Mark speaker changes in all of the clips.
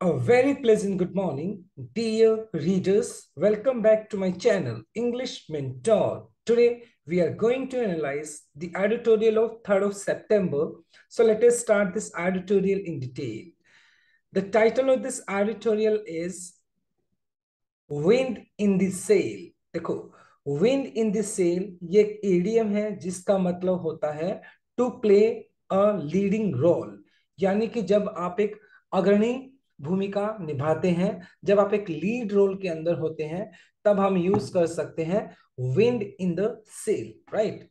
Speaker 1: A very pleasant good morning, dear readers. Welcome back to my channel, English Mentor. Today, we are going to analyze the editorial of 3rd of September. So let us start this editorial in detail. The title of this editorial is Wind in the Sail. देखो, Wind in the Sail ये एक idiom है जिसका मतलब होता है to play a leading role, यानी कि जब आप एक अग्रणी भूमिका निभाते हैं, जब आप एक लीड रोल के अंदर होते हैं, तब हम यूज कर सकते हैं wind in the sail, right.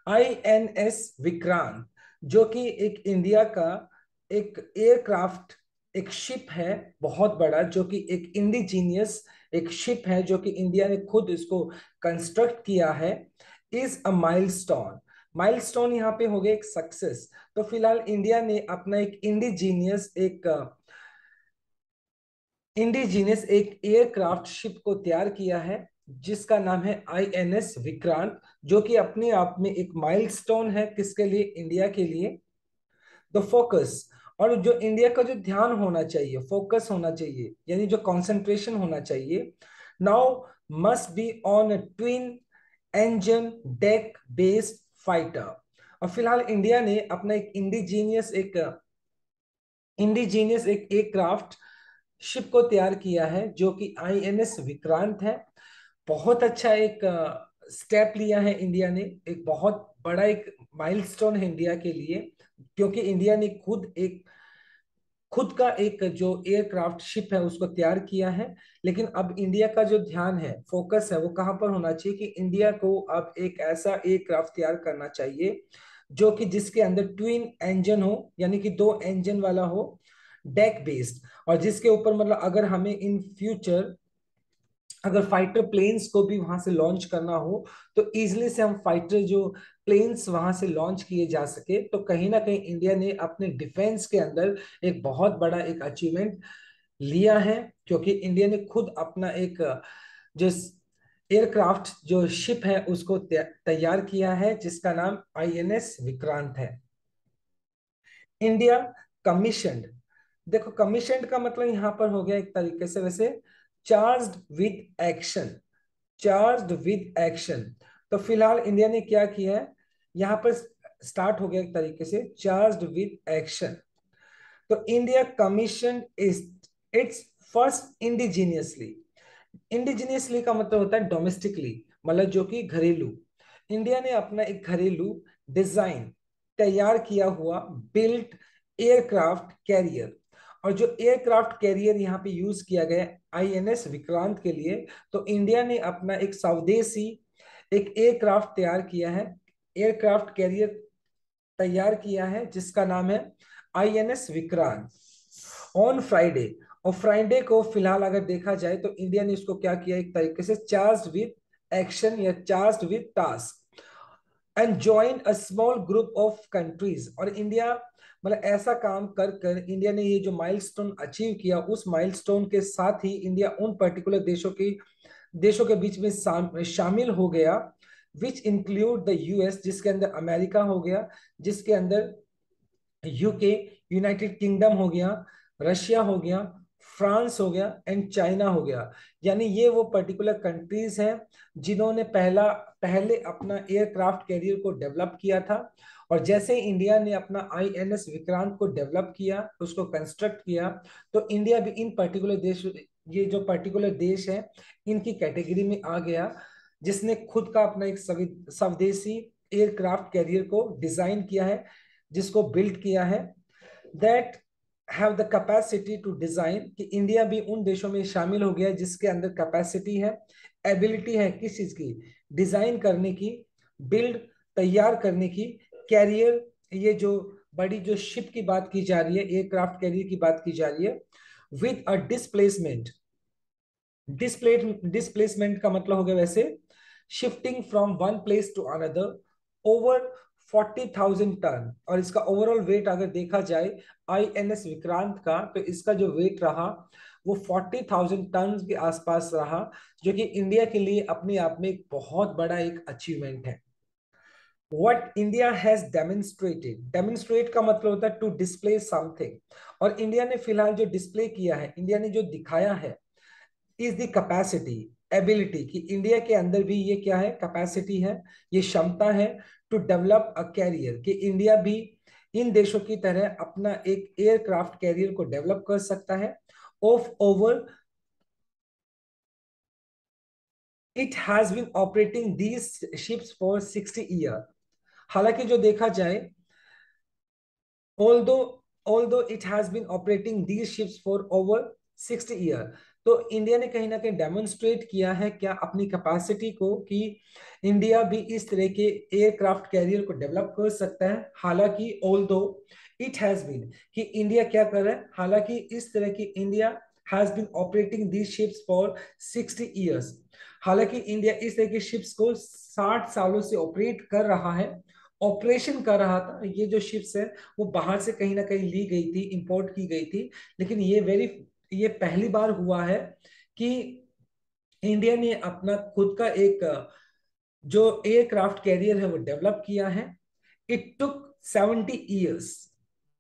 Speaker 1: INS Vikrant, जो कि एक इंडिया का एक एयरक्राफ्ट, एक शिप है बहुत बड़ा, जो कि एक इंडिजीनियस एक शिप है, जो कि इंडिया ने खुद इसको कंस्ट्रक्ट किया है, इज अ माइलस्टोन। माइलस्टोन यहाँ पे हो गया एक सक्सेस। तो फिलहाल इंडिया ने अपना एक इंडिजीनियस एक एयरक्राफ्ट शिप को तैयार किया है, जिसका नाम है आईएनएस विक्रांत, जो कि अपने आप में एक माइलस्टोन है। किसके लिए? इंडिया के लिए। द फोकस, और जो इंडिया का जो ध्यान होना चाहिए, फोकस होना चाहिए, यानी जो कंसंट्रेशन होना चाहिए, now must be on a twin engine deck based fighter. और फिलहाल इंडिया ने अपना एक एयरक्राफ्ट शिप को तैयार किया है, जो कि आईएनएस विक्रांत है। बहुत अच्छा एक स्टेप लिया है इंडिया ने, एक बहुत बड़ा एक माइलस्टोन है इंडिया के लिए, क्योंकि इंडिया ने खुद का एक जो एयरक्राफ्ट शिप है उसको तैयार किया है। लेकिन अब इंडिया का जो ध्यान है, फोकस है, वो कहां पर होना चाहिए कि इंडिया को अब एक ऐसा एयरक्राफ्ट तैयार करना चाहिए जो कि जिसके अंदर ट्विन इंजन हो, यानी कि दो इंजन वाला हो, डेक बेस्ड, और जिसके ऊपर मतलब अगर हमें इन फ्यूचर अगर फाइटर प्लेन्स को भी वहां से लॉन्च करना हो, तो इजिली से हम फाइटर जो प्लेन्स वहां से लॉन्च किए जा सके। तो कहीं ना कहीं इंडिया ने अपने डिफेंस के अंदर एक बहुत बड़ा एक अचीवमेंट लिया है, क्योंकि इंडिया ने खुद अपना एक जो एयरक्राफ्ट जो शिप है उसको तैयार किया है, जिसका नाम आईएनएस विक्रांत है। इंडिया कमीशनड, देखो कमीशनड का मतलब यहां पर हो गया एक तरीके से वैसे charged with action, charged with action. तो फिलहाल इंडिया ने क्या किया है, यहां पर स्टार्ट हो गया एक तरीके से चार्ज्ड विद एक्शन। तो India commission is it's first indigenously, indigenously का मतलब होता है डोमेस्टिकली, मतलब जो कि घरेलू। इंडिया ने अपना एक घरेलू डिजाइन तैयार किया हुआ बिल्ट एयरक्राफ्ट कैरियर, और जो एयरक्राफ्ट कैरियर यहाँ पे यूज किया गया आईएनएस विक्रांत के लिए, तो इंडिया ने अपना एक स्वदेशी एक एयरक्राफ्ट तैयार किया है, एयरक्राफ्ट कैरियर तैयार किया है, जिसका नाम है आईएनएस विक्रांत। ऑन फ्राइडे, और फ्राइडे को फिलहाल अगर देखा जाए तो इंडिया ने इसको क्या किया, एक तरीके से चार्ज विद एक्शन या charge with task and join a small group of countries. और इंडिया मतलब ऐसा काम कर कर इंडिया ने ये जो माइलस्टोन अचीव किया, उस माइलस्टोन के साथ ही इंडिया उन पर्टिकुलर देशों के बीच में शामिल हो गया, विच इंक्लूड द यूएस, जिसके अंदर अमेरिका हो गया, जिसके अंदर यूके, यूनाइटेड किंगडम हो गया, रशिया हो गया, फ्रांस हो गया एंड चाइना हो गया। यानी ये वो पर्टिकुलर कंट्रीज हैं जिन्होंने पहले अपना एयरक्राफ्ट कैरियर को डेवलप किया था। और जैसे ही इंडिया ने अपना आईएनएस विक्रांत को डेवलप किया, उसको कंस्ट्रक्ट किया, तो इंडिया भी इन पर्टिकुलर देश, ये जो पर्टिकुलर देश है, इनकी कैटेगरी में आ गया, जिसने खुद का अपना एक स्वदेशी एयरक्राफ्ट कैरियर को डिजाइन किया है, जिसको बिल्ड किया है, that have the capacity to design, कि इंडिया भी उन देशों में शामिल हो गया जिसके अंदर कैपेसिटी है, एबिलिटी है किस चीज की, डिजाइन करने की, बिल्ड तैयार करने की, कैरियर, ये जो बड़ी जो शिप की बात की जा रही है, एयरक्राफ्ट कैरियर की बात की जा रही है, विद अ डिस्प्लेसमेंट। डिस्प्लेसमेंट का मतलब हो गया वैसे shifting from one place to another over 40,000 ton. और इसका ओवरऑल वेट अगर देखा जाए आईएनएस विक्रांत का, तो इसका जो वेट रहा वो 40,000 टन के आसपास रहा, जो कि इंडिया के लिए अपने आप में एक बहुत बड़ा एक अचीवमेंट है। What India has demonstrated, demonstrate का मतलब होता है टू डिस्प्ले समथिंग, और इंडिया ने फिलहाल जो डिस्प्ले किया है, इंडिया ने जो दिखाया है, इज द कैपेसिटी, एबिलिटी, कि इंडिया के अंदर भी ये क्या है, कैपेसिटी है, ये क्षमता है टू डेवलप अ कैरियर, कि इंडिया भी इन देशों की तरह अपना एक एयरक्राफ्ट कैरियर को डेवलप कर सकता है of over, it has been operating these ships for 60 year. हालांकि जो देखा जाए, although although it has been operating these ships for over 60 year, तो इंडिया ने कहीं ना कहीं डेमोन्स्ट्रेट किया है क्या, अपनी कैपेसिटी को, कि इंडिया भी इस तरह के एयरक्राफ्ट कैरियर को डेवलप कर सकता है। हालांकि ऑल्दो इट हैज बीन, कि इंडिया क्या कर रहा है, हालांकि इस तरह की India has been operating these ships for 60 years, हालांकि इंडिया इस तरह की शिप्स को 60 सालों से ऑपरेट कर रहा है, ऑपरेशन कर रहा था। ये जो शिप्स है वो बाहर से कहीं ना कहीं ली गई थी, इंपोर्ट की गई थी, लेकिन ये पहली बार हुआ है कि इंडिया ने अपना खुद का एक जो एयरक्राफ्ट कैरियर है वो डेवलप किया है। It took 70 years,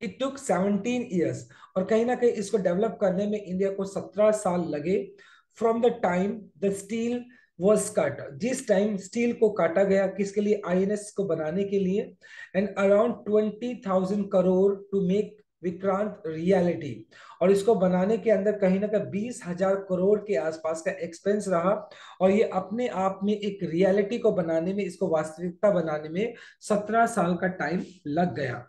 Speaker 1: it took 17 years, और कहीं ना कहीं इसको डेवलप करने में इंडिया को 17 साल लगे, from the time the steel was cut, जिस टाइम स्टील को काटा गया, किसके लिए, आईएनएस को बनाने के लिए, and around 20,000 crore to make Vikrant reality, और इसको बनाने के अंदर कहीं ना कहीं 20,000 करोड़ के आसपास का एक्सपेंस रहा, और ये अपने आप में एक रियलिटी को बनाने में, इसको वास्तविकता बनाने में 17 साल का टाइम लग गया।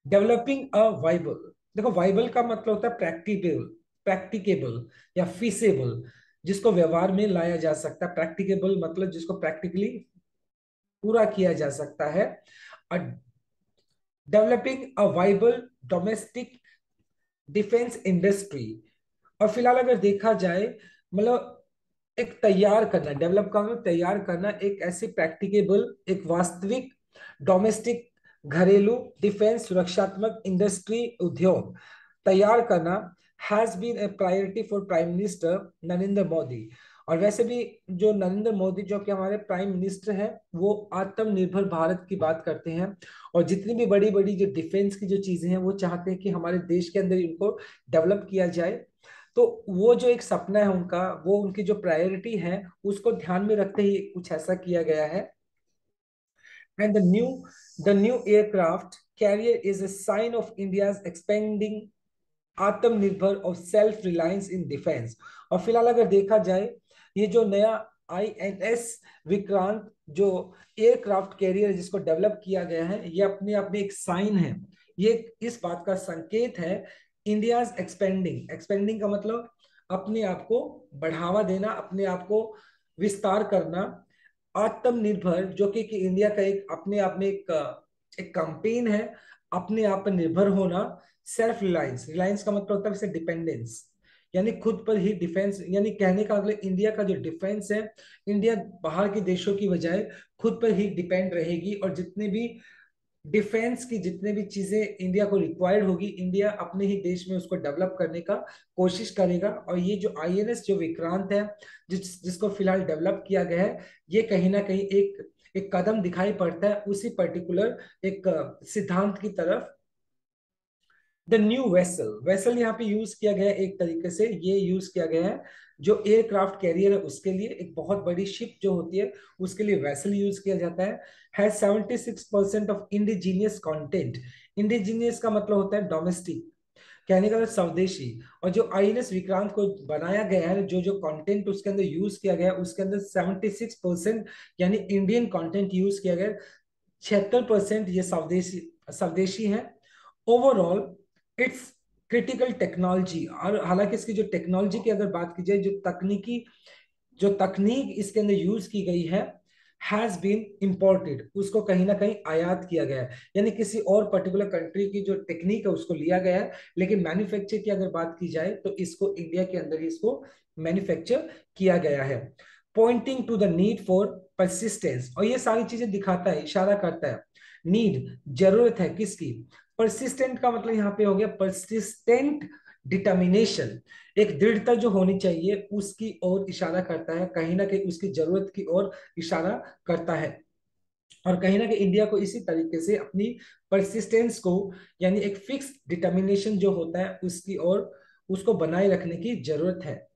Speaker 1: डेवलपिंग अ वाइबल, देखो वाइबल का मतलब होता है प्रैक्टिकेबल, प्रैक्टिकेबल या फीसेबल, जिसको व्यवहार में लाया जा सकता है। प्रैक्टिकेबल मतलब जिसको प्रैक्टिकली पूरा किया जा सकता है। डेवलपिंग अ वाइबल डोमेस्टिक डिफेंस इंडस्ट्री, और फिलहाल अगर देखा जाए, मतलब एक तैयार करना, डेवलप का मतलब तैयार करना, एक ऐसी प्रैक्टिकेबल, एक वास्तविक डोमेस्टिक घरेलू डिफेंस सुरक्षात्मक इंडस्ट्री उद्योग तैयार करना, has been a priority for prime minister Narendra Modi. और वैसे भी जो नरेंद्र मोदी जो कि हमारे प्राइम मिनिस्टर हैं, वो आत्मनिर्भर भारत की बात करते हैं, और जितनी भी बड़ी बड़ी जो डिफेंस की जो चीजें हैं वो चाहते हैं कि हमारे देश के अंदर इनको डेवलप किया जाए। तो वो जो एक सपना है उनका, वो उनकी जो प्रायोरिटी है, उसको ध्यान में रखते ही कुछ ऐसा किया गया है। And the new aircraft carrier is a sign of India's expanding आत्मनिर्भर और सेल्फ रिलायंस इन डिफेंस। और फिलहाल अगर देखा जाए, ये जो नया आईएनएस विक्रांत जो एयरक्राफ्ट कैरियर जिसको डेवलप किया गया है, ये अपने आप में एक साइन है, ये इस बात का संकेत है, इंडियाज एक्सपेंडिंग, एक्सपेंडिंग का मतलब अपने आप को बढ़ावा देना, अपने आप को विस्तार करना, आत्मनिर्भर जो कि इंडिया का एक अपने आप में एक कैंपेन है, अपने आप पर निर्भर होना। सेल्फ रिलायंस, रिलायंस का मतलब होता है वैसे डिपेंडेंस, यानी खुद पर ही डिफेंस, यानी कहने का अगले इंडिया का जो डिफेंस है, इंडिया बाहर के देशों की बजाय खुद पर ही डिपेंड रहेगी, और जितने भी डिफेंस की जितने भी चीजें इंडिया को रिक्वायर्ड होगी, इंडिया अपने ही देश में उसको डेवलप करने का कोशिश करेगा। और ये जो आईएनएस जो विक्रांत है, जिसको फिलहाल डेवलप किया गया है, ये कहीं ना कहीं एक कदम दिखाई पड़ता है उसी पर्टिकुलर एक सिद्धांत की तरफ। द न्यू वेसल, वेसल यहाँ पे यूज किया गया है, एक तरीके से ये यूज किया गया है जो एयरक्राफ्ट कैरियर है उसके लिए, एक बहुत बड़ी शिप जो होती है उसके लिए वेसल यूज किया जाता है। Has 76% of indigenous content, indigenous का मतलब होता है डोमेस्टिक, कहने का मतलब स्वदेशी। और जो आईएनएस विक्रांत को बनाया गया है, जो जो कंटेंट उसके अंदर यूज किया गया है, उसके अंदर 76% यानी इंडियन कंटेंट यूज किया गया है, 76% ये स्वदेशी स्वदेशी है। ओवरऑल इट्स क्रिटिकल टेक्नोलॉजी, और हालांकि इसकी जो टेक्नोलॉजी की अगर बात की जाए, जो तकनीक इसके अंदर यूज की गई है, हैज बीन इंपोर्टेड, उसको कहीं ना कहीं आयात किया गया है, यानी किसी और पर्टिकुलर कंट्री की जो टेक्निक है उसको लिया गया है, लेकिन मैन्युफैक्चर की अगर बात की जाए तो इसको इंडिया के अंदर ही इसको मैन्युफैक्चर किया गया है। Pointing to the need for persistence, और ये सारी चीजें दिखाता है, इशारा करता है, नीड जरूरत है किसकी, परसिस्टेंट का मतलब यहाँ पे हो गया परसिस्टेंट डिटर्मिनेशन, एक दृढ़ता जो होनी चाहिए उसकी ओर इशारा करता है, कहीं ना कहीं उसकी जरूरत की ओर इशारा करता है। और कहीं ना कहीं इंडिया को इसी तरीके से अपनी परसिस्टेंस को, यानी एक फिक्स डिटर्मिनेशन जो होता है उसकी और उसको बनाए रखने की जरूरत है।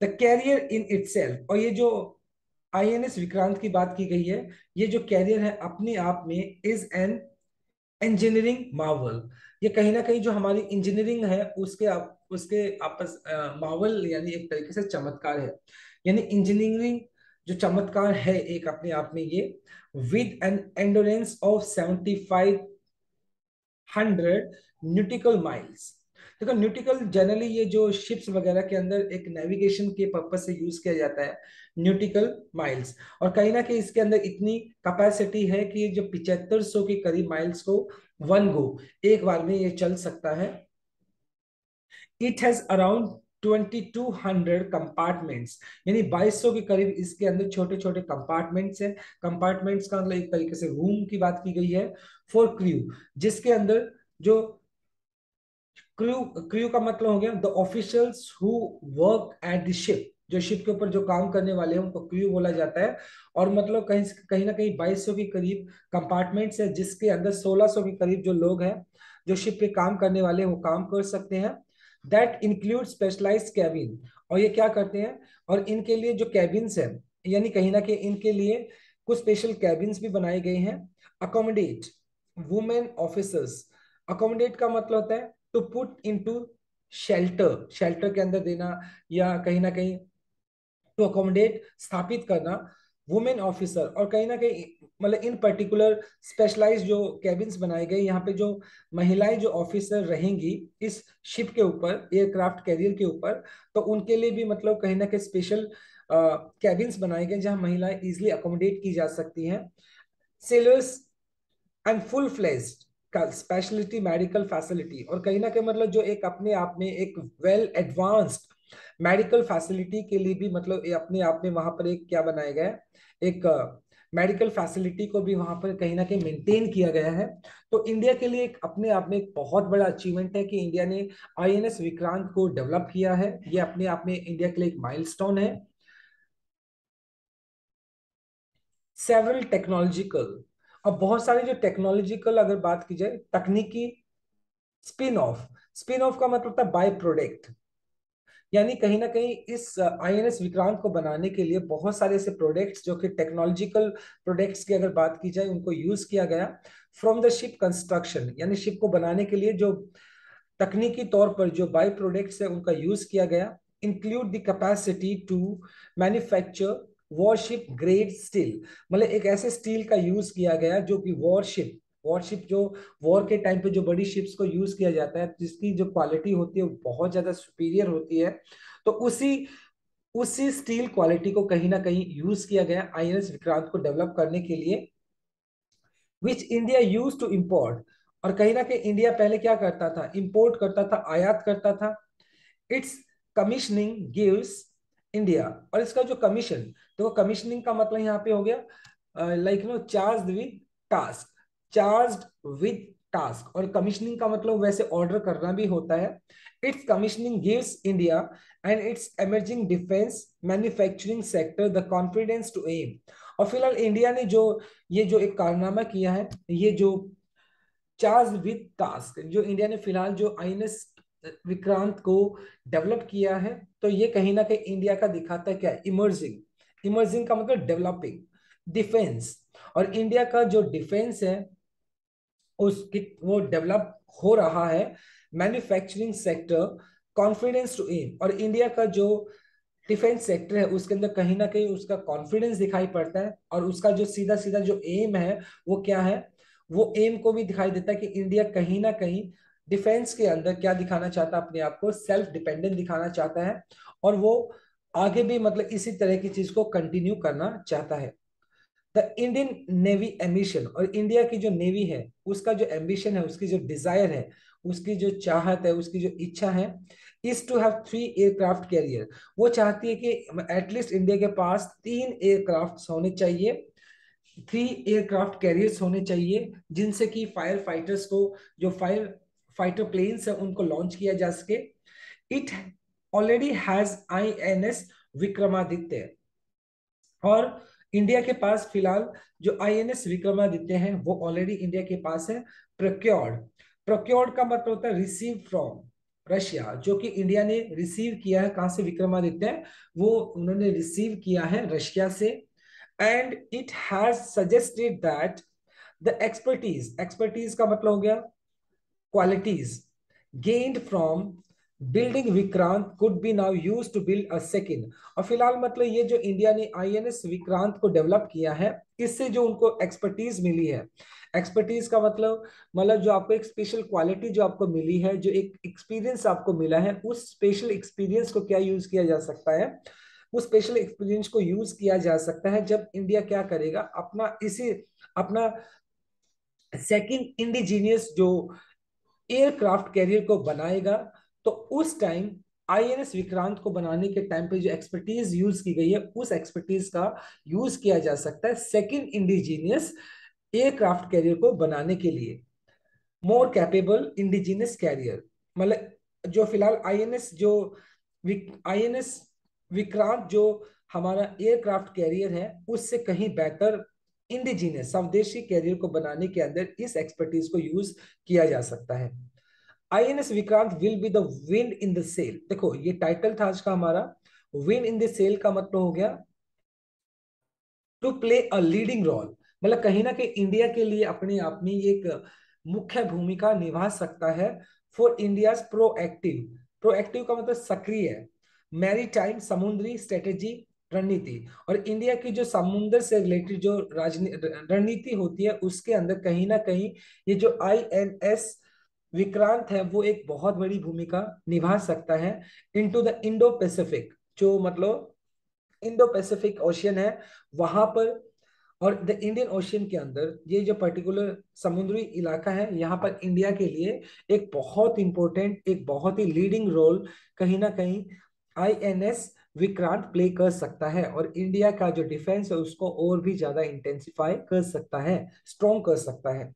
Speaker 1: द कैरियर इन इटसेल्फ, और ये जो आईएनएस विक्रांत की बात की गई है, ये जो कैरियर है अपने आप में इज एन इंजीनियरिंग मार्वल। ये कहीं ना कहीं जो हमारी इंजीनियरिंग है उसके आपस मार्वल यानी एक तरीके से चमत्कार है। यानी इंजीनियरिंग जो चमत्कार है एक अपने आप में ये, with an endurance of 7500 nautical miles. देखो न्यूटिकल जनरली ये जो शिप्स वगैरह के अंदर एक नेविगेशन के पर्पज से यूज किया जाता है, न्यूटिकल माइल्स। और कहीं ना कहीं इसके अंदर इतनी कैपेसिटी है कि ये जो 7500 के करीब माइल्स को वन गो, एक बार में ये चल सकता है। इट हैज अराउंड 2200 कंपार्टमेंट्स, यानी 2200 के करीब इसके अंदर छोटे छोटे कंपार्टमेंट्स हैं। कंपार्टमेंट्स का मतलब एक तरीके से रूम की बात की गई है फॉर क्रू, जिसके अंदर जो क्रू, क्रू का मतलब हो गया the officials who work at the ship, जो शिप के ऊपर जो काम करने वाले हैं उनको क्रू बोला जाता है। और मतलब कहीं कहीं ना कहीं 2200 के करीब कंपार्टमेंट्स है, जिसके अंदर 1600 के करीब जो लोग हैं जो शिप पे काम करने वाले हैं वो काम कर सकते हैं। दैट इंक्लूड स्पेशलाइज्ड कैबिन, और ये क्या करते हैं, और इनके लिए जो कैबिन्स है, यानी कहीं ना कहीं इनके लिए कुछ स्पेशल कैबिन्स भी बनाए गए हैं। अकोमोडेट वुमेन ऑफिसर्स, अकोमोडेट का मतलब होता है to put into shelter, shelter के अंदर देना, या कहीं ना कहीं टू अकोमोडेट स्थापित करना वुमेन ऑफिसर। और कहीं ना कहीं मतलब इन पर्टिकुलर स्पेशलाइज जो कैबिन्स बनाए गए यहाँ पे जो महिलाएं जो ऑफिसर रहेंगी इस शिप के ऊपर, एयरक्राफ्ट कैरियर के ऊपर, तो उनके लिए भी मतलब कहीं ना कहीं स्पेशल कैबिन्स बनाए गए जहां महिलाएं इजिली अकोमोडेट की जा सकती हैं। सेलर्स एंड फुल फ्लेज्ड का स्पेशलिटी मेडिकल फैसिलिटी, और कहीं ना कहीं मतलब जो एक अपने आप में एक वेल एडवांस्ड मेडिकल फैसिलिटी के लिए भी मतलब ये अपने आप में वहां पर एक क्या बनाया गया है, एक मेडिकल फैसिलिटी को भी वहां पर कहीं ना कहीं मेंटेन किया गया है। तो इंडिया के लिए एक अपने आप में एक बहुत बड़ा अचीवमेंट है कि इंडिया ने आईएनएस विक्रांत को डेवलप किया है। ये अपने आप में इंडिया के लिए एक माइलस्टोन है। सेवरल टेक्नोलॉजिकल, अब बहुत सारे जो टेक्नोलॉजिकल अगर बात की जाए तकनीकी स्पिन ऑफ, स्पिन ऑफ का मतलब था बाय प्रोडक्ट, यानी कहीं ना कहीं इस आईएनएस विक्रांत को बनाने के लिए बहुत सारे ऐसे प्रोडक्ट्स जो कि टेक्नोलॉजिकल प्रोडक्ट्स की अगर बात की जाए उनको यूज किया गया। फ्रॉम द शिप कंस्ट्रक्शन, यानी शिप को बनाने के लिए जो तकनीकी तौर पर जो बाई प्रोडक्ट्स है उनका यूज किया गया। Include the capacity to manufacture warship grade steel, मतलब एक ऐसे स्टील का यूज किया गया जो कि वॉरशिप, वॉरशिप जो वॉर के टाइम पे जो बड़ी शिप्स को यूज किया जाता है जिसकी जो क्वालिटी होती है वो बहुत ज्यादा सुपीरियर होती है, तो उसी उसी स्टील क्वालिटी को कहीं ना कहीं यूज किया गया आईएनएस विक्रांत को डेवलप करने के लिए, which India use to import. और कहीं ना कहीं इंडिया पहले क्या करता था, इंपोर्ट करता था, आयात करता था। इट्स कमीशनिंग गिव्स इंडिया, और इसका जो कमीशन, देखो कमीशनिंग का मतलब यहाँ पे हो गया like no charge with task, charge with task, और कमीशनिंग का मतलब वैसे ऑर्डर करना भी होता है। Its commissioning gives India and its emerging defence manufacturing sector the confidence to aim. और फिलहाल इंडिया ने जो ये जो एक कारनामा किया है, ये जो चार्ज विद टास्क जो इंडिया ने फिलहाल जो आईएनएस विक्रांत को डेवलप किया है, तो ये कहीं ना कहीं इंडिया का दिखाता है क्या, इमर्जिंग, इमर्जिंग का मतलब डेवलपिंग डिफेंस। और इंडिया का जो डिफेंस है उसकी वो डेवलप हो रहा है। Manufacturing sector confidence to aim, और इंडिया का जो डिफेंस सेक्टर है उसके अंदर कहीं ना कहीं उसका कॉन्फिडेंस दिखाई पड़ता है, और उसका जो सीधा सीधा जो एम है वो क्या है, वो एम को भी दिखाई देता है कि इंडिया कहीं ना कहीं डिफेंस के अंदर क्या दिखाना चाहता है, अपने आप को सेल्फ डिपेंडेंट दिखाना चाहता है, और वो आगे भी मतलब इसी तरह की चीज को कंटिन्यू करना चाहता है। द इंडियन नेवी एम्बिशन, और इंडिया की जो नेवी है उसका जो एम्बिशन है, उसकी जो डिजायर है, उसकी जो चाहत है, उसकी जो इच्छा है, is to have 3 aircraft carrier. वो चाहती है कि एटलीस्ट इंडिया के पास 3 एयरक्राफ्ट होने चाहिए, 3 एयरक्राफ्ट कैरियर्स होने चाहिए, जिनसे कि फायर फाइटर्स को, जो फायर फाइटर प्लेन्स है उनको लॉन्च किया जा सके। It already has INS Vikramaditya, और इंडिया के पास फिलहाल जो आईएनएस विक्रमादित्य है वो ऑलरेडी इंडिया के पास है। प्रोक्योर्ड, प्रोक्योर्ड का मतलब होता है रिसीव फ्रॉम रशिया, जो कि इंडिया ने रिसीव किया है। कहां से विक्रमादित्य? वो उन्होंने रिसीव किया है रशिया से। And it has suggested that the expertise, expertise का मतलब हो गया qualities gained from building Vikrant could be now used to build a second। और फिलहाल मतलब ये जो इंडिया ने आईएनएस विक्रांत को डेवलप किया है, इससे जो उनको एक्सपर्टीज मिली है, एक्सपर्टीज का मतलब जो आपको एक स्पेशल क्वालिटी जो आपको मिली है, जो एक एक्सपीरियंस आपको मिला है, उस स्पेशल एक्सपीरियंस को क्या यूज किया जा सकता है? उस स्पेशल एक्सपीरियंस को यूज किया जा सकता है जब इंडिया क्या करेगा, अपना सेकंड इंडिजीनियस जो एयरक्राफ्ट कैरियर को बनाएगा। तो उस टाइम आईएनएस विक्रांत को बनाने के टाइम पे जो एक्सपर्टीज यूज की गई है, उस एक्सपर्टीज का यूज किया जा सकता है सेकंड इंडिजीनियस एयरक्राफ्ट कैरियर को बनाने के लिए। मोर कैपेबल इंडिजीनियस कैरियर, मतलब जो फिलहाल आईएनएस विक्रांत जो हमारा एयरक्राफ्ट कैरियर है, उससे कहीं बेहतर इंडिजीनियस स्वदेशी कैरियर को बनाने के अंदर इस एक्सपर्टीज को यूज किया जा सकता है। INS Vikrant will be the wind in the sail. देखो ये टाइटल था आज का हमारा। विंड इन द सेल का मतलब हो गया to play a leading role, मतलब कहीं ना कहीं इंडिया के लिए अपने आप में एक मुख्य भूमिका निभा सकता है। फॉर इंडियाज प्रोएक्टिव, प्रोएक्टिव का मतलब सक्रिय, मैरीटाइम समुद्री स्ट्रेटेजी रणनीति, और इंडिया की जो समुद्र से रिलेटेड जो रणनीति होती है, उसके अंदर कहीं ना कहीं ये जो आईएनएस विक्रांत है वो एक बहुत बड़ी भूमिका निभा सकता है। इनटू द इंडो पैसिफिक, जो मतलब इंडो पैसिफिक ओशियन है वहां पर, और द इंडियन ओशियन के अंदर ये जो पर्टिकुलर समुद्री इलाका है, यहाँ पर इंडिया के लिए एक बहुत इंपॉर्टेंट, एक बहुत ही लीडिंग रोल कहीं ना कहीं आईएनएस विक्रांत प्ले कर सकता है, और इंडिया का जो डिफेंस है उसको और भी ज्यादा इंटेंसिफाई कर सकता है, स्ट्रॉन्ग कर सकता है।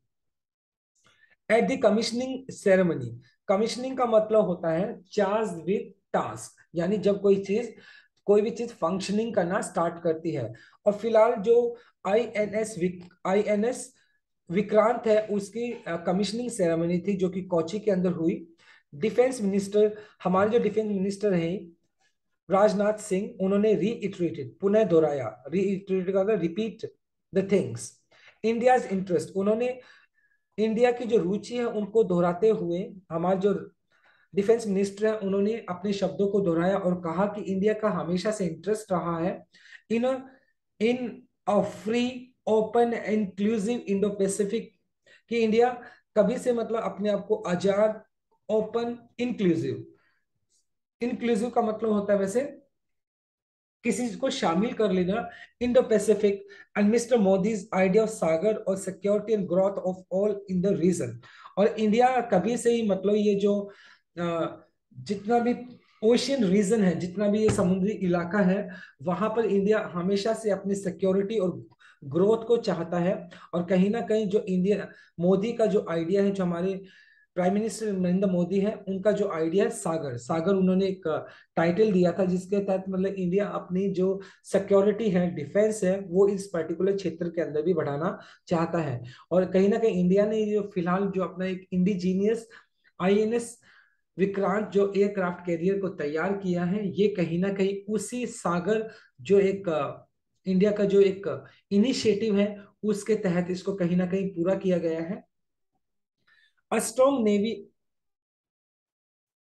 Speaker 1: At the commissioning ceremony, commissioning का मतलब होता है चार्ज विद टास्क, यानी जब कोई भी चीज फंक्शनिंग करना स्टार्ट करती है। और फिलहाल जो आईएनएस विक्रांत है उसकी कमिश्निंग सेरेमनी थी जो कि कोची के अंदर हुई। डिफेंस मिनिस्टर, हमारे जो डिफेंस मिनिस्टर हैं राजनाथ सिंह, उन्होंने रीइटरेटेड, पुनः दोहराया, रीइटरेटेड का repeat the things, India's interest, उन्होंने इंडिया की जो रुचि है उनको दोहराते हुए हमारे जो डिफेंस मिनिस्टर है उन्होंने अपने शब्दों को दोहराया और कहा कि इंडिया का हमेशा से इंटरेस्ट रहा है in in a free open inclusive Indo Pacific, कि इंडिया कभी से मतलब अपने आप को आजाद, ओपन, इंक्लूसिव, इंक्लूसिव का मतलब होता है वैसे किसी चीज को शामिल कर लेना, Indo Pacific, and mister Modi's idea of Sagar और security and growth of all in the region. और इंडिया कभी से ही मतलब ये जो जितना भी ओशियन रीजन है, जितना भी ये समुद्री इलाका है, वहां पर इंडिया हमेशा से अपनी सिक्योरिटी और ग्रोथ को चाहता है। और कहीं ना कहीं जो इंडिया मोदी का जो आइडिया है, जो हमारे प्राइम मिनिस्टर नरेंद्र मोदी है, उनका जो आइडिया है सागर, सागर उन्होंने एक टाइटल दिया था जिसके तहत मतलब इंडिया अपनी जो सिक्योरिटी है, डिफेंस है, वो इस पर्टिकुलर क्षेत्र के अंदर भी बढ़ाना चाहता है। और कहीं ना कहीं इंडिया ने जो फिलहाल जो अपना एक इंडिजीनियस आईएनएस विक्रांत जो एयरक्राफ्ट कैरियर को तैयार किया है, ये कहीं ना कहीं उसी सागर जो एक इंडिया का जो एक इनिशिएटिव है उसके तहत इसको कहीं ना कहीं पूरा किया गया है। A strong navy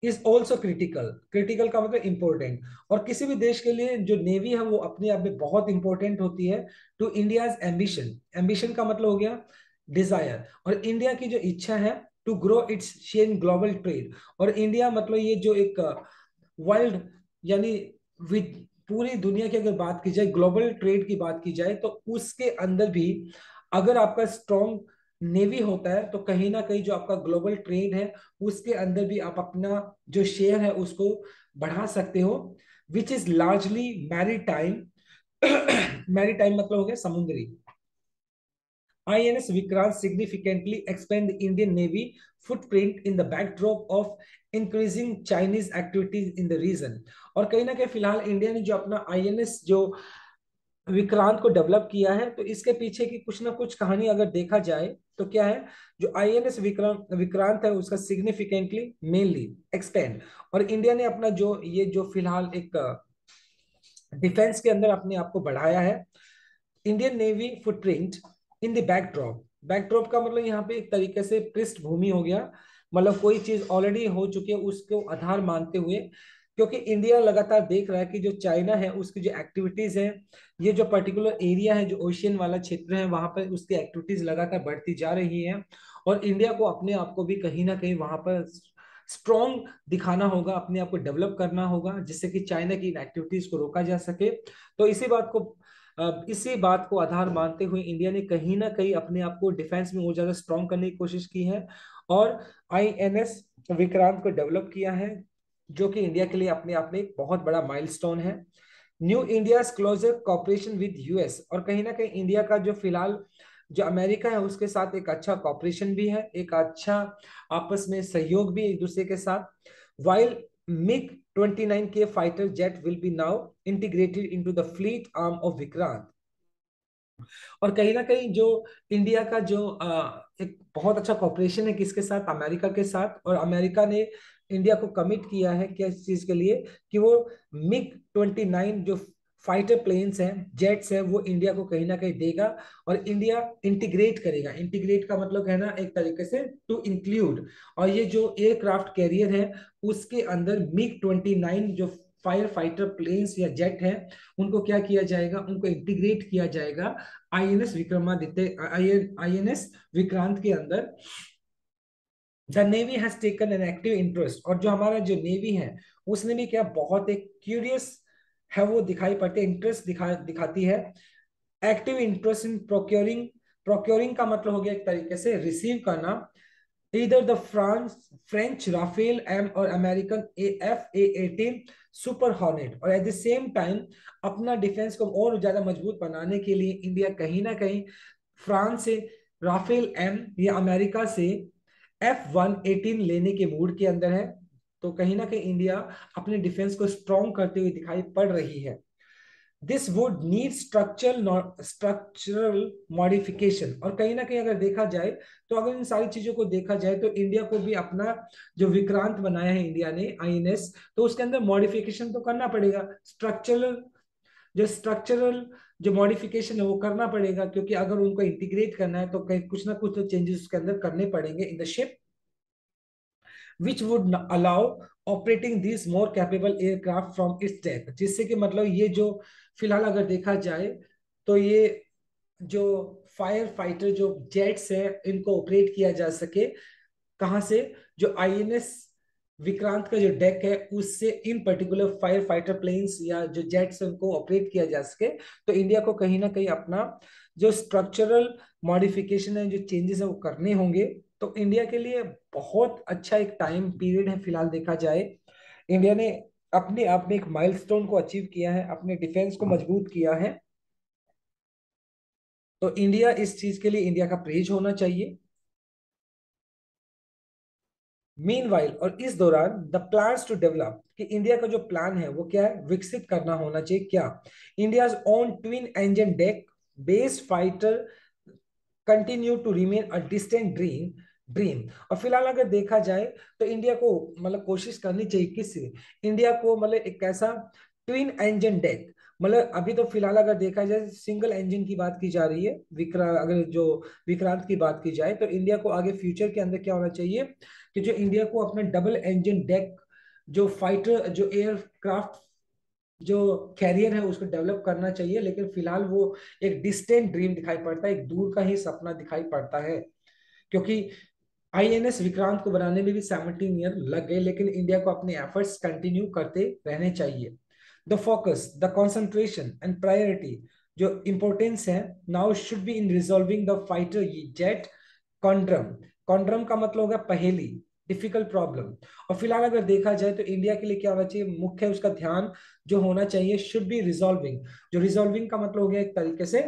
Speaker 1: is also critical, critical का मतलब इंपॉर्टेंट, और किसी भी देश के लिए जो नेवी है वो अपने आप में बहुत इंपॉर्टेंट होती है टू इंडियाज एम्बिशन, एम्बिशन का मतलब हो गया डिजायर, और इंडिया की जो इच्छा है to grow its share in global trade. और इंडिया मतलब ये जो एक वर्ल्ड, यानी विद पूरी दुनिया की अगर बात की जाए, ग्लोबल ट्रेड की बात की जाए, तो उसके अंदर भी अगर आपका स्ट्रॉन्ग नेवी होता है तो कहीं ना कहीं जो आपका ग्लोबल ट्रेड है उसके अंदर भी आप अपना जो शेयर है उसको बढ़ा सकते हो, which is largely maritime. Maritime मतलब हो गया समुद्री। INS Vikrant significantly expand the Indian Navy footprint in the backdrop of increasing Chinese activities in the region। और कहीं ना कहीं फिलहाल इंडिया ने जो अपना INS जो विक्रांत को डेवलप किया है। तो इसके पीछे की कुछ ना कुछ कहानी अगर देखा जाए तो क्या है, जो आईएनएस विक्रांत विक्रांत है उसका सिग्निफिकेंटली मेनली एक्सपेंड, और इंडिया ने अपना जो ये जो फिलहाल एक डिफेंस के अंदर अपने आप को बढ़ाया है। Indian navy footprint in the backdrop, backdrop का मतलब यहाँ पे एक तरीके से पृष्ठभूमि हो गया, मतलब कोई चीज ऑलरेडी हो चुकी है उसको आधार मानते हुए, क्योंकि इंडिया लगातार देख रहा है कि जो चाइना है उसकी जो एक्टिविटीज है, ये जो पर्टिकुलर एरिया है जो ओशियन वाला क्षेत्र है वहां पर उसकी एक्टिविटीज लगातार बढ़ती जा रही है, और इंडिया को अपने आप को भी कहीं ना कहीं वहां पर स्ट्रॉन्ग दिखाना होगा, अपने आप को डेवलप करना होगा जिससे कि चाइना की इन एक्टिविटीज को रोका जा सके। तो इसी बात को आधार मानते हुए इंडिया ने कहीं ना कहीं अपने आप को डिफेंस में और ज्यादा स्ट्रॉन्ग करने की कोशिश की है, और आईएनएस विक्रांत को डेवलप किया है, जो कि इंडिया के लिए अपने आप में एक बहुत बड़ा माइलस्टोन है। New India closer cooperation with US, और कहीं ना कहीं इंडिया का जो फिलहाल जो अमेरिका है उसके साथ एक अच्छा कॉपरेशन भी है, एक अच्छा आपस में सहयोग भी एक दूसरे के साथ। वाइल मिग 29 के fighter jet will be now integrated into the fleet arm of Vikrant, और कहीं ना कहीं जो इंडिया का जो एक बहुत अच्छा कॉपरेशन है किसके साथ, अमेरिका के साथ, और अमेरिका ने इंडिया को कमिट किया है कि इस चीज के लिए कि वो मिग 29 जो फाइटर प्लेन्स हैं जेट्स हैं वो इंडिया को कहीं ना कहीं देगा, और इंडिया इंटीग्रेट करेगा। इंटीग्रेट का मतलब है ना एक तरीके से टू इंक्लूड, और ये जो एयरक्राफ्ट कैरियर है उसके अंदर मिग 29 जो फायर फाइटर प्लेन्स या जेट हैं उनको क्या किया जाएगा, उनको इंटीग्रेट किया जाएगा आईएनएस विक्रमादित्य आईएनएस विक्रांत के अंदर। The navy has taken an active interest, और जो हमारा जो नेवी है उसने भी क्या बहुत एक क्यूरियस है वो दिखाई पड़ती है, इंटरेस्ट दिखाती है। Active interest in procuring, procuring का मतलब हो गया एक तरीके से रिसीव करना, इधर द फ्रेंच राफेल एम और अमेरिकन F/A-18 सुपर हॉर्नेट, और एट द सेम टाइम अपना डिफेंस को और ज्यादा मजबूत बनाने के लिए इंडिया कहीं ना कहीं फ्रांस से राफेल एम या अमेरिका से F/118 लेने के मूड के अंदर है। तो कहीं ना कहीं इंडिया अपने डिफेंस को स्ट्रॉन्ग करते हुए दिखाई पड़ रही है। This would need structural modification, और कहीं ना कहीं अगर देखा जाए तो अगर इन सारी चीजों को देखा जाए तो इंडिया को भी अपना जो विक्रांत बनाया है इंडिया ने आईएनएस, तो उसके अंदर मॉडिफिकेशन तो करना पड़ेगा। स्ट्रक्चरल जो मॉडिफिकेशन है वो करना पड़ेगा, क्योंकि अगर उनको इंटीग्रेट करना है तो कहीं कुछ ना कुछ तो चेंजेस उसके अंदर करने पड़ेंगे in the ship, which would allow operating these more capable aircraft from its deck, जिससे कि मतलब ये जो फिलहाल अगर देखा जाए तो ये जो फायर फाइटर जो जेट्स है इनको ऑपरेट किया जा सके कहां से, जो आईएनएस विक्रांत का जो डेक है उससे in particular fire fighter planes या जो जेट्स है उनको ऑपरेट किया जा सके। तो इंडिया को कहीं ना कहीं अपना जो स्ट्रक्चरल मॉडिफिकेशन है जो चेंजेस है वो करने होंगे। तो इंडिया के लिए बहुत अच्छा एक टाइम पीरियड है फिलहाल देखा जाए। इंडिया ने अपने आप में एक माइलस्टोन को अचीव किया है, अपने डिफेंस को मजबूत किया है, तो इंडिया इस चीज के लिए इंडिया का प्रेज होना चाहिए। मीनवाइल, और इस दौरान द प्लान्स टू डेवलप, कि इंडिया का जो प्लान है वो क्या है, विकसित करना होना चाहिए क्या, India's own twin engine deck based fighter continue to remain a distant dream. और फिलहाल अगर देखा जाए तो इंडिया को मतलब कोशिश करनी चाहिए किससे, इंडिया को मतलब एक ऐसा ट्विन इंजन डेक, मतलब अभी तो फिलहाल अगर देखा जाए सिंगल इंजन की बात की जा रही है, अगर जो विक्रांत की बात की जाए तो इंडिया को आगे फ्यूचर के अंदर क्या होना चाहिए कि जो इंडिया को अपना डबल इंजन डेक जो फाइटर जो एयरक्राफ्ट जो कैरियर है उसको डेवलप करना चाहिए, लेकिन फिलहाल वो एक डिस्टेंट ड्रीम दिखाई पड़ता है, एक दूर का ही सपना दिखाई पड़ता है, क्योंकि आईएनएस विक्रांत को बनाने में भी 17 ईयर लग गए, लेकिन इंडिया को अपने एफर्ट्स कंटिन्यू करते रहने चाहिए। The focus, the concentration and priority, जो इंपॉर्टेंस है now should be in resolving the fighter jet conundrum, conundrum का मतलब होगा पहेली, डिफिकल्ट प्रॉब्लम। और फिलहाल अगर देखा जाए तो इंडिया के लिए क्या होना चाहिए, मुख्य उसका ध्यान जो होना चाहिए शुड बी रिजॉल्विंग, जो रिजॉल्विंग का मतलब हो गया एक तरीके से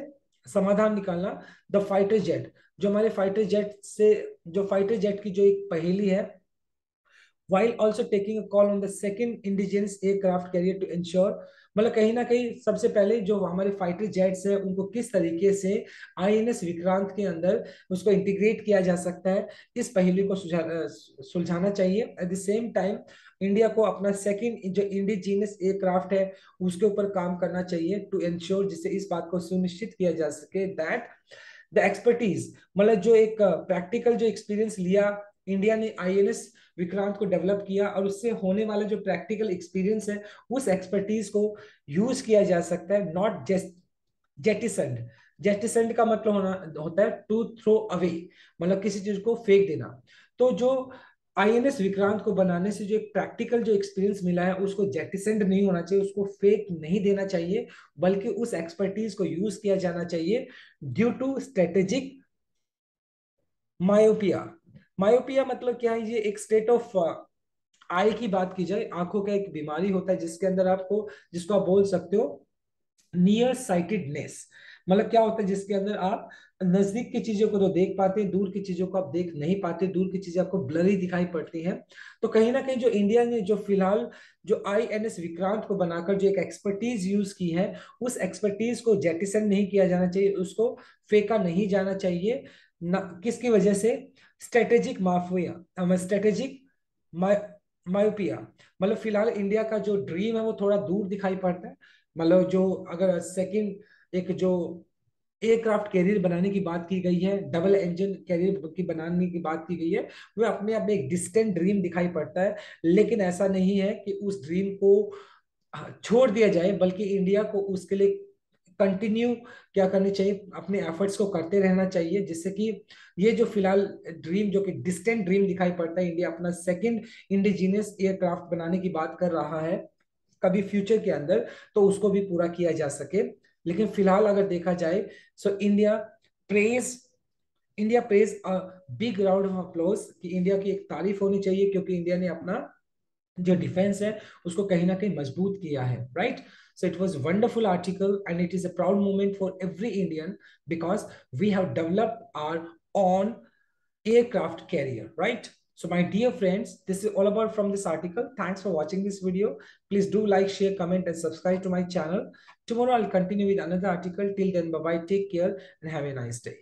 Speaker 1: समाधान निकालना, द फाइटर जेट, जो हमारे फाइटर जेट से जो फाइटर जेट की जो एक पहेली है, while also taking a call on the second indigenous aircraft carrier to ensure मतलब कहीं ना कहीं सबसे पहले जो हमारे फाइटर जेट्स है उनको किस तरीके से आईएनएस विक्रांत के अंदर उसको इंटीग्रेट किया जा सकता है, इस पहेली को सुलझाना चाहिए। At the same time India को अपना सेकंड जो इंडिजीनियस एयरक्राफ्ट है उसके ऊपर काम करना चाहिए टू इंश्योर, जिससे इस बात को सुनिश्चित किया जा सके दैट द एक्सपर्टीज, मतलब जो एक प्रैक्टिकल जो एक्सपीरियंस लिया इंडिया ने आईएनएस विक्रांत को डेवलप किया, और उससे होने वाला जो प्रैक्टिकल एक्सपीरियंस है उस एक्सपर्टीज को यूज किया जा सकता है, नॉट जस्ट जेटिसन्ड। जेटिसन्ड का मतलब होता है टू थ्रो अवे, मतलब किसी चीज को फेंक देना। तो जो आईएनएस विक्रांत को बनाने से जो एक प्रैक्टिकल जो एक्सपीरियंस मिला है उसको जेटिसेंड नहीं होना चाहिए, उसको फेक नहीं देना चाहिए, बल्कि उस एक्सपर्टीज को यूज किया जाना चाहिए due to strategic myopia. Myopia मतलब क्या है, ये एक स्टेट ऑफ आई की बात की जाए, आंखों का एक बीमारी होता है जिसके अंदर आपको, जिसको आप बोल सकते हो नियर साइटेडनेस। मतलब क्या होता है, जिसके अंदर आप नजदीक की चीजों को तो देख पाते हैं, दूर की चीजों को आप देख नहीं पाते, दूर की चीजें आपको ब्लरी दिखाई पड़ती हैं। तो कहीं ना कहीं जो इंडिया ने जो फिलहाल जो आईएनएस विक्रांत को बनाकर जो एक एक्सपर्टीज यूज की है, उस एक्सपर्टीज को जेटिसन नहीं किया जाना चाहिए, उसको फेंका नहीं जाना चाहिए। न, किसकी वजह से? Strategic mafia, strategic myopia. मतलब फिलहाल इंडिया का जो ड्रीम है वो थोड़ा दूर दिखाई पड़ता है। मतलब जो अगर सेकंड एक जो एयरक्राफ्ट कैरियर बनाने की बात की गई है, डबल इंजन कैरियर की बनाने की बात की गई है, वो अपने आप में एक डिस्टेंट ड्रीम दिखाई पड़ता है। लेकिन ऐसा नहीं है कि उस ड्रीम को छोड़ दिया जाए, बल्कि इंडिया को उसके लिए कंटिन्यू क्या करनी चाहिए, अपने एफर्ट्स को करते रहना चाहिए, जिससे कि ये जो फिलहाल ड्रीम जो कि डिस्टेंट ड्रीम दिखाई पड़ता है, इंडिया अपना सेकंड इंडिजिनियस एयरक्राफ्ट बनाने की बात कर रहा है कभी फ्यूचर के अंदर, तो उसको भी पूरा किया जा सके। लेकिन फिलहाल अगर देखा जाए, so praise India praise a big round of applause, कि इंडिया की एक तारीफ होनी चाहिए, क्योंकि इंडिया ने अपना जो डिफेंस है उसको कहीं ना कहीं मजबूत किया है, right? So it was wonderful article and it is a proud moment for every Indian, because we have developed our own aircraft carrier, right? So my dear friends, this is all about from this article. Thanks for watching this video. Please do like, share, comment and subscribe to my channel. Tomorrow I'll continue with another article. Till then, bye bye, take care and have a nice day.